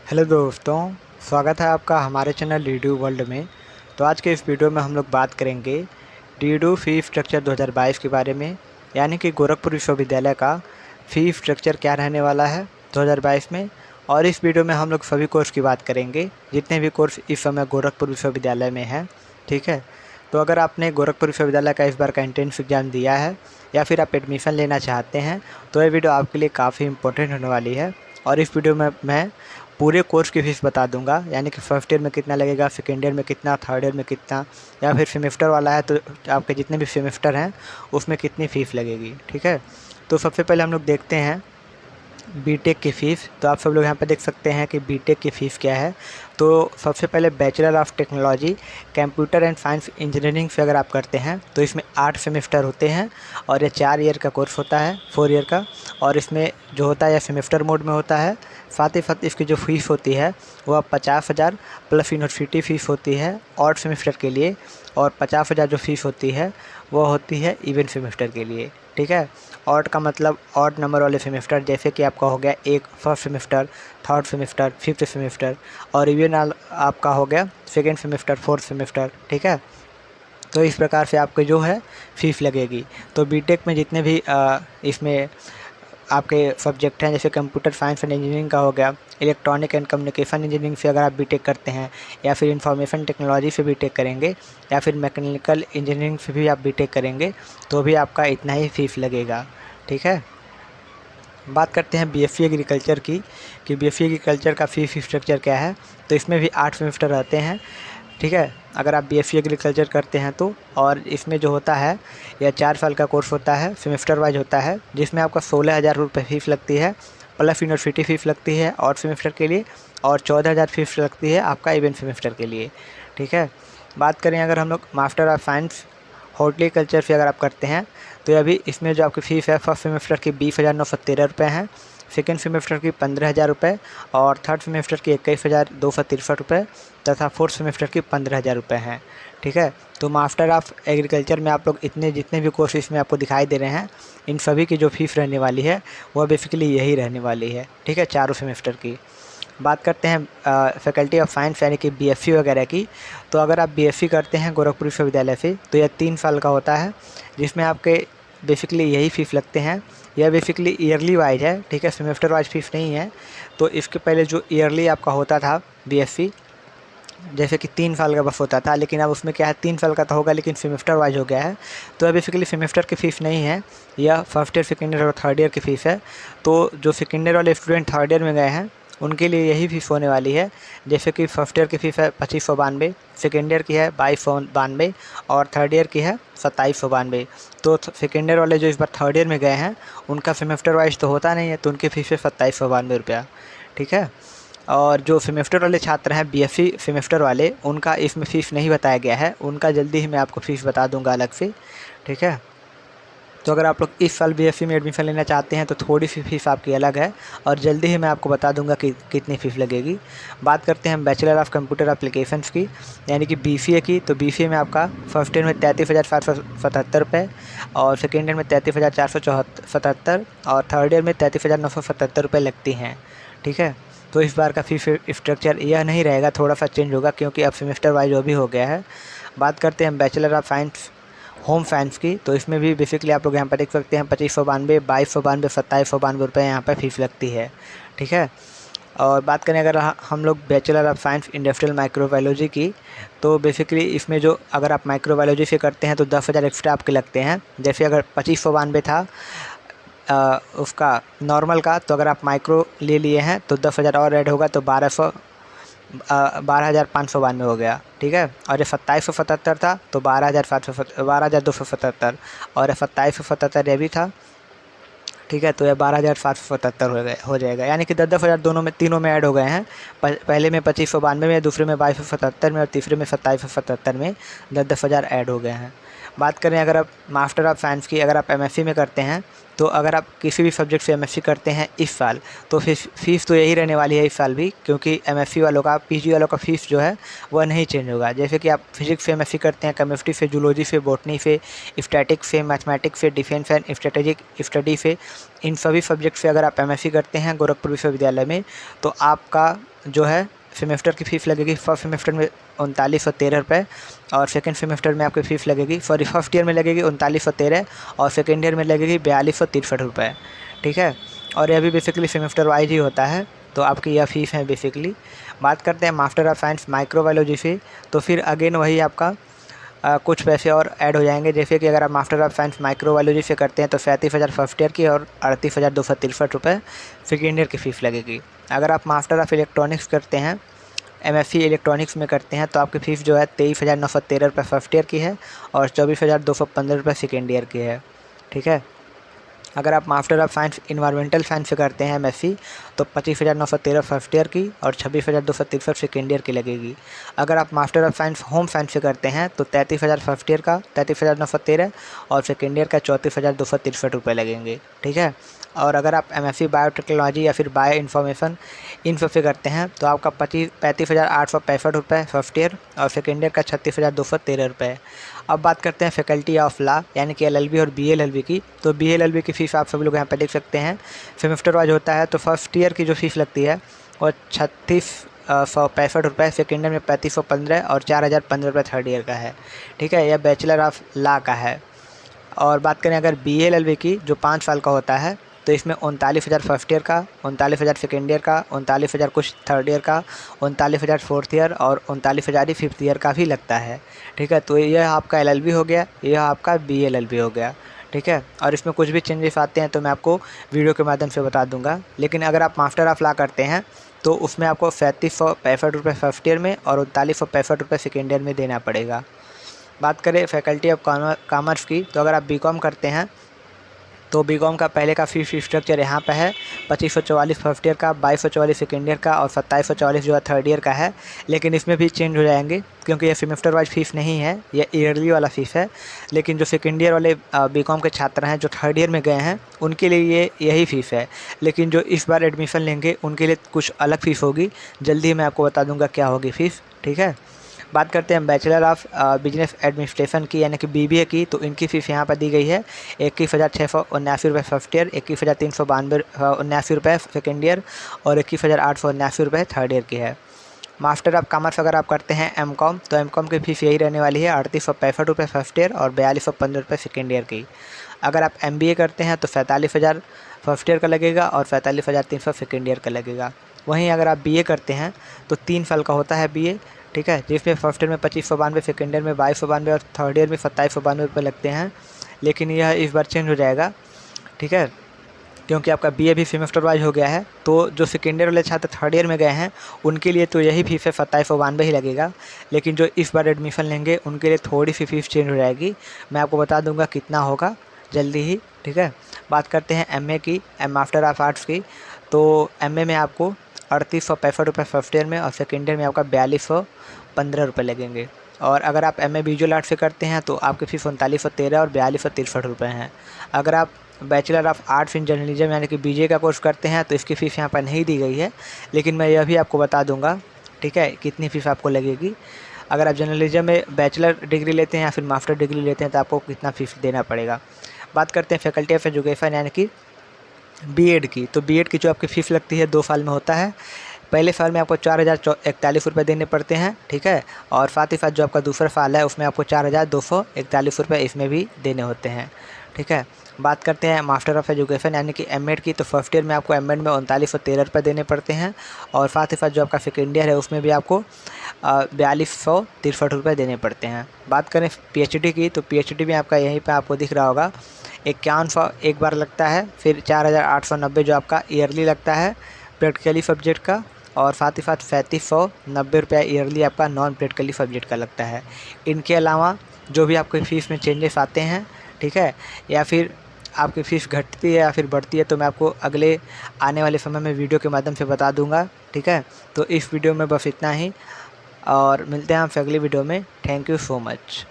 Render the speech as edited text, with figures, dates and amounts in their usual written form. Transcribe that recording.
Hello दोस्तों, स्वागत है आपका हमारे चैनल डीडू वर्ल्ड में। तो आज के इस वीडियो में हम लोग बात करेंगे डीडू फ़ी स्ट्रक्चर 2022 के बारे में, यानी कि गोरखपुर विश्वविद्यालय का फ़ी स्ट्रक्चर क्या रहने वाला है 2022 में। और इस वीडियो में हम लोग सभी कोर्स की बात करेंगे, जितने भी कोर्स इस समय गोरखपुर विश्वविद्यालय में हैं। ठीक है, तो अगर आपने गोरखपुर विश्वविद्यालय का इस बार का एंट्रेंस एग्ज़ाम दिया है या फिर आप एडमिशन लेना चाहते हैं तो ये वीडियो आपके लिए काफ़ी इंपॉर्टेंट होने वाली है। और इस वीडियो में मैं पूरे कोर्स की फ़ीस बता दूंगा, यानी कि फर्स्ट ईयर में कितना लगेगा, सेकेंड ईयर में कितना, थर्ड ईयर में कितना, या फिर सेमेस्टर वाला है तो आपके जितने भी सेमेस्टर हैं उसमें कितनी फ़ीस लगेगी। ठीक है, तो सबसे पहले हम लोग देखते हैं बीटेक की फ़ीस। तो आप सब लोग यहाँ पे देख सकते हैं कि बीटेक की फ़ीस क्या है। तो सबसे पहले bachelor of technology computer and science engineering से अगर आप करते हैं तो इसमें 8 सेमेस्टर होते हैं और ये 4 ईयर का कोर्स होता है, 4 ईयर का। और इसमें जो होता है यह सेमेस्टर मोड में होता है। साथ ही साथ इसकी जो फ़ीस होती है वह 50,000 प्लस यूनिवर्सिटी फ़ीस होती है ऑड सेमेस्टर के लिए, और 50,000 जो फ़ीस होती है वो होती है इवन सेमेस्टर के लिए। ठीक है, ऑड का मतलब ऑड नंबर वाले सेमेस्टर, जैसे कि आपका हो गया एक first semester, third semester, fifth semester, और इवन आपका हो गया सेकेंड सेमेस्टर, फोर्थ सेमेस्टर। ठीक है, तो इस प्रकार से आपके जो है फ़ीस लगेगी। तो बीटेक में जितने भी इसमें आपके सब्जेक्ट हैं, जैसे कंप्यूटर साइंस एंड इंजीनियरिंग का हो गया, इलेक्ट्रॉनिक एंड कम्युनिकेशन इंजीनियरिंग से अगर आप बीटेक करते हैं, या फिर इंफॉर्मेशन टेक्नोलॉजी से बीटेक करेंगे, या फिर मैकेनिकल इंजीनियरिंग से भी आप बीटेक करेंगे तो भी आपका इतना ही फीस लगेगा। ठीक है, बात करते हैं बीएससी एग्रीकल्चर की कि बीएससी एग्रीकल्चर का फीस स्ट्रक्चर क्या है। तो इसमें भी 8 सेमेस्टर रहते हैं। ठीक है, अगर आप बीएससी एग्रीकल्चर करते हैं तो, और इसमें जो होता है यह 4 साल का कोर्स होता है, सेमेस्टर वाइज होता है, जिसमें आपका 16,000 रुपये फीस लगती है, प्लस यूनिवर्सिटी फ़ीस लगती है और सेमेस्टर के लिए, और 14,000 फीस लगती है आपका इवेंट सेमेस्टर के लिए। ठीक है, बात करें अगर हम लोग मास्टर ऑफ साइंस हॉर्टिकल्चर से अगर आप करते हैं तो अभी इसमें जो आपकी फ़ीस है फर्स्ट सेमेस्टर की 20,913 रुपये है, सेकेंड सेमेस्टर की 15,000 रुपये, और थर्ड सेमेस्टर की 21,263 रुपये, तथा फोर्थ सेमेस्टर की 15,000 रुपये हैं। ठीक है, तो मास्टर ऑफ एग्रीकल्चर में आप लोग इतने जितने भी कोर्स इसमें आपको दिखाई दे रहे हैं, इन सभी की जो फ़ीस रहने वाली है वह बेसिकली यही रहने वाली है। ठीक है, चारों सेमेस्टर की। बात करते हैं फैकल्टी ऑफ साइंस यानी कि बीएससी वगैरह की। तो अगर आप बीएससी करते हैं गोरखपुर विश्वविद्यालय से तो यह 3 साल का होता है, जिसमें आपके बेसिकली यही फ़ीस लगते हैं। यह बेसिकली ईयरली वाइज है। ठीक है, सेमेस्टर वाइज फ़ीस नहीं है। तो इसके पहले जो ईयरली आपका होता था बीएससी, जैसे कि 3 साल का बस होता था, लेकिन अब उसमें क्या है 3 साल का तो होगा लेकिन सेमेस्टर वाइज हो गया है। तो अब बेसिकली सेमेस्टर की फ़ीस नहीं है, यह फर्स्ट ईयर, सेकेंड ईयर और थर्ड ईयर की फ़ीस है। तो जो सेकेंड ईयर वाले स्टूडेंट थर्ड ईयर में गए हैं उनके लिए यही फ़ीस होने वाली है। जैसे कि फर्स्ट ईयर की फ़ीस है 2592, सेकेंड ईयर की है 2292, और थर्ड ईयर की है 2792। तो सेकेंड ईयर वाले जो इस बार थर्ड ईयर में गए हैं उनका सेमेस्टर वाइज तो होता नहीं है, तो उनकी फ़ीस है 2792 रुपया। ठीक है, और जो सेमेस्टर वाले छात्र हैं बीएससी सेमेस्टर वाले, उनका इसमें फ़ीस नहीं बताया गया है, उनका जल्दी ही मैं आपको फ़ीस बता दूंगा अलग से। ठीक है, तो अगर आप लोग इस साल बीएससी में एडमिशन लेना चाहते हैं तो थोड़ी सी फीस आपकी अलग है, और जल्दी ही मैं आपको बता दूंगा कि कितनी फ़ीस लगेगी। बात करते हैं बैचलर ऑफ कंप्यूटर एप्लीकेशंस की, यानी कि बीसीए की। तो बीसीए में आपका फर्स्ट ईयर में 33,777 रुपये, और सेकेंड ईयर में 33,477, और थर्ड ईयर में 33,977 रुपये लगती हैं। ठीक है, तो इस बार का फीस स्ट्रक्चर यह नहीं रहेगा, थोड़ा सा चेंज होगा क्योंकि अब सेमेस्टर वाइज वो भी हो गया है। बात करते हैं bachelor of science home science की। तो इसमें भी बेसिकली आप लोग यहाँ पर देख सकते हैं 2592, 2292, 2792 रुपये यहाँ पर फीस लगती है। ठीक है, और बात करें अगर हम लोग bachelor of science industrial microbiology की, तो बेसिकली इसमें जो अगर आप माइक्रोबायोलॉजी से करते हैं तो 10,000 एक्स्ट्रा आपके लगते हैं। जैसे अगर 2592 था उसका नॉर्मल का, तो अगर आप माइक्रो ले लिए हैं तो 10,000 और ऐड होगा तो 12,592 हो गया। ठीक है, और ये 2777 था तो 12,277, और ये 2777 ये भी था। ठीक है, तो ये 12,777 हो जाएगा, यानी कि 10,000 दोनों में, तीनों में ऐड हो गए हैं। पहले में 2592 में, दूसरे में 2277 में, और तीसरे में 2777 में 10,000 ऐड हो गए हैं। बात करें अगर आप मास्टर ऑफ साइंस की, अगर आप एमएससी में करते हैं तो अगर आप किसी भी सब्जेक्ट से एमएससी करते हैं इस साल, तो फीस तो यही रहने वाली है इस साल भी, क्योंकि एमएससी वालों का, पीजी वालों का फीस जो है वह नहीं चेंज होगा। जैसे कि आप फिजिक्स से एमएससी करते हैं, केमिस्ट्री से, जूलॉजी से, बॉटनी से, स्टैटिक्स से, मैथमेटिक्स से, डिफेंस एंड स्ट्रेटेजिक स्टडी से, इन सभी सब्जेक्ट से अगर आप एमएससी करते हैं गोरखपुर विश्वविद्यालय में, तो आपका जो है सेमेस्टर की फ़ीस लगेगी फर्स्ट सेमेस्टर में 3913 रुपये, और सेकंड सेमेस्टर में आपकी फ़ीस लगेगी, सॉरी फर्स्ट ईयर में लगेगी 3913 और सेकंड ईयर में लगेगी 4263 रुपये। ठीक है, और यह भी बेसिकली सेमेस्टर वाइज ही होता है, तो आपकी यह फ़ीस है बेसिकली। बात करते हैं मास्टर ऑफ साइंस माइक्रोबायोलॉजी से, तो फिर अगेन वही आपका कुछ पैसे और ऐड हो जाएंगे। जैसे कि अगर आप मास्टर ऑफ साइंस माइक्रोबायोलॉजी से करते हैं तो 37,000 फर्स्ट ईयर की और 38,263 रुपये सेकेंड ईयर की फ़ीस लगेगी। अगर आप मास्टर ऑफ इलेक्ट्रॉनिक्स करते हैं, एमएससी इलेक्ट्रॉनिक्स में करते हैं, तो आपकी फ़ीस जो है 23,913 रुपये फर्स्ट ईयर की है और 24,215 रुपये सेकेंड ईयर की है। ठीक है, अगर आप master of science environmental science से करते हैं एमएससी, तो 25,913 फर्स्ट ईयर की और 26,263 सेकेंड ईयर की लगेगी। अगर आप master of science home science से करते हैं तो 33,000 फर्स्ट ईयर का 33,913 और सेकेंड ईयर का 34,263 रुपये लगेंगे। ठीक है, और अगर आप एमएससी बायोटेक्नोलॉजी या फिर बायो इन्फॉर्मेशन इन सब से करते हैं तो आपका 35,865 रुपये फर्स्ट ईयर और सेकेंड ईयर का 36,213 रुपये। अब बात करते हैं फैकल्टी ऑफ लॉ यानी कि एलएलबी और बीएलएलबी की। तो बीएलएलबी की फ़ीस आप सभी लोग यहाँ पे देख सकते हैं, सेमेस्टर वाइज होता है। तो फर्स्ट ईयर की जो फ़ीस लगती है वो 3665 रुपये, सेकेंड ईयर में 3515 और 4,015 रुपये थर्ड ईयर का है। ठीक है, यह बैचलर ऑफ लॉ का है। और बात करें अगर बीएलएलबी की, जो 5 साल का होता है, तो इसमें 39,000 फर्स्ट ईयर का, 39,000 सेकेंड ईयर का, 39,000 कुछ थर्ड ईयर का, 39,000 फोर्थ ईयर और 39,000 ही फिफ्थ ईयर का भी लगता है। ठीक है, तो यह आपका एलएलबी हो गया, यह आपका बीएलएलबी हो गया। ठीक है, और इसमें कुछ भी चेंजेस आते हैं तो मैं आपको वीडियो के माध्यम से बता दूंगा। लेकिन अगर आप मास्टर ऑफ लॉ करते हैं तो उसमें आपको 3765 रुपये फर्स्ट ईयर में और 3965 रुपये सेकेंड ईयर में देना पड़ेगा। बात करें फैकल्टी ऑफ कॉमर्स की, तो अगर आप बीकॉम करते हैं तो बीकॉम का पहले का फ़ीस स्ट्रक्चर यहाँ पे है 2544 फर्स्ट ईयर का, 2244 सेकेंड ईयर का और 2744 जो है थर्ड ईयर का है। लेकिन इसमें भी चेंज हो जाएंगे क्योंकि ये सेमेस्टर वाइज फ़ीस नहीं है, ये ईयरली वाला फ़ीस है। लेकिन जो सेकेंड ईयर वाले बीकॉम के छात्र हैं जो थर्ड ईयर में गए हैं उनके लिए ये यही फ़ीस है। लेकिन जो इस बार एडमिशन लेंगे उनके लिए कुछ अलग फ़ीस होगी, जल्दी ही मैं आपको बता दूँगा क्या होगी फ़ीस। ठीक है, बात करते हैं बैचलर ऑफ बिजनेस एडमिनिस्ट्रेशन की यानी कि बीबीए की। तो इनकी फ़ीस यहाँ पर दी गई है 21,679 रुपये फर्स्ट ईयर, 21,379 रुपये सेकेंड ईयर और 21,879 रुपये थर्ड ईयर की है। मास्टर ऑफ कॉमर्स अगर आप करते हैं एमकॉम, तो एमकॉम की फ़ीस यही रहने वाली है 3865 रुपये फर्स्ट ईयर और 4215 रुपये सेकेंड ईयर की। अगर आप एमबीए करते हैं तो 47,000 फर्स्ट ईयर का लगेगा और 45,300 सेकेंड ईयर का लगेगा। वहीं अगर आप बीए करते हैं तो 3 साल का होता है बीए। ठीक है, जिसमें फर्स्ट ईयर में 2592, सेकेंड ईयर में 2292 और थर्ड ईयर में 2792 रुपये लगते हैं। लेकिन यह इस बार चेंज हो जाएगा। ठीक है, क्योंकि आपका बीए भी सेमेस्टर वाइज हो गया है। तो जो सेकेंड ईयर वाले छात्र थर्ड ईयर में गए हैं उनके लिए तो यही फीस है 2792 ही लगेगा। लेकिन जो इस बार एडमिशन लेंगे उनके लिए थोड़ी सी फीस चेंज हो जाएगी, मैं आपको बता दूंगा कितना होगा जल्दी ही। ठीक है, बात करते हैं एमए की, मास्टर ऑफ आर्ट्स की। तो एमए में आपको 3865 रुपये फर्स्ट ईयर में और सेकेंड ईयर में आपका 4215 रुपये लगेंगे। और अगर आप एमए विजुअल आर्ट से करते हैं तो आपकी फ़ीस 3913 और 4263 रुपये हैं। अगर आप bachelor of arts in journalism यानी कि बीजे का कोर्स करते हैं तो इसकी फ़ीस यहाँ पर नहीं दी गई है, लेकिन मैं यह भी आपको बता दूंगा। ठीक है, कितनी फ़ीस आपको लगेगी। अगर आप जर्नलिज्म में बैचलर डिग्री लेते हैं या फिर मास्टर डिग्री लेते हैं तो आपको कितना फ़ीस देना पड़ेगा। बात करते हैं फैकल्टी ऑफ एजुकेशन यानी कि बीएड की। तो बीएड की जो आपकी फ़ीस लगती है 2 साल में होता है। पहले साल में आपको 4,041 रुपये देने पड़ते हैं। ठीक है, और साथ ही साथ जो आपका दूसरा साल है उसमें आपको 4,241 रुपये इसमें भी देने होते हैं। ठीक है, बात करते हैं मास्टर ऑफ एजुकेशन यानी कि एमएड की। तो फर्स्ट ईयर में आपको एमएड में 3913 रुपये देने पड़ते हैं और साथ ही साथ जो आपका सेकेंड ईयर है उसमें भी आपको 4263 रुपये देने पड़ते हैं। बात करें पीएचडी की, तो पीएचडी में आपका यहीं पर आपको दिख रहा होगा 5100 एक बार लगता है, फिर 4,890 जो आपका ईयरली लगता है प्रैक्टिकली सब्जेक्ट का, और साथ ही साथ 3790 रुपया ईयरली आपका नॉन प्रैक्टिकली सब्जेक्ट का लगता है। इनके अलावा जो भी आपकी फ़ीस में चेंजेस आते हैं, ठीक है, या फिर आपकी फ़ीस घटती है या फिर बढ़ती है, तो मैं आपको अगले आने वाले समय में वीडियो के माध्यम से बता दूंगा। ठीक है, तो इस वीडियो में बस इतना ही और मिलते हैं आपसे अगली वीडियो में। Thank you so much.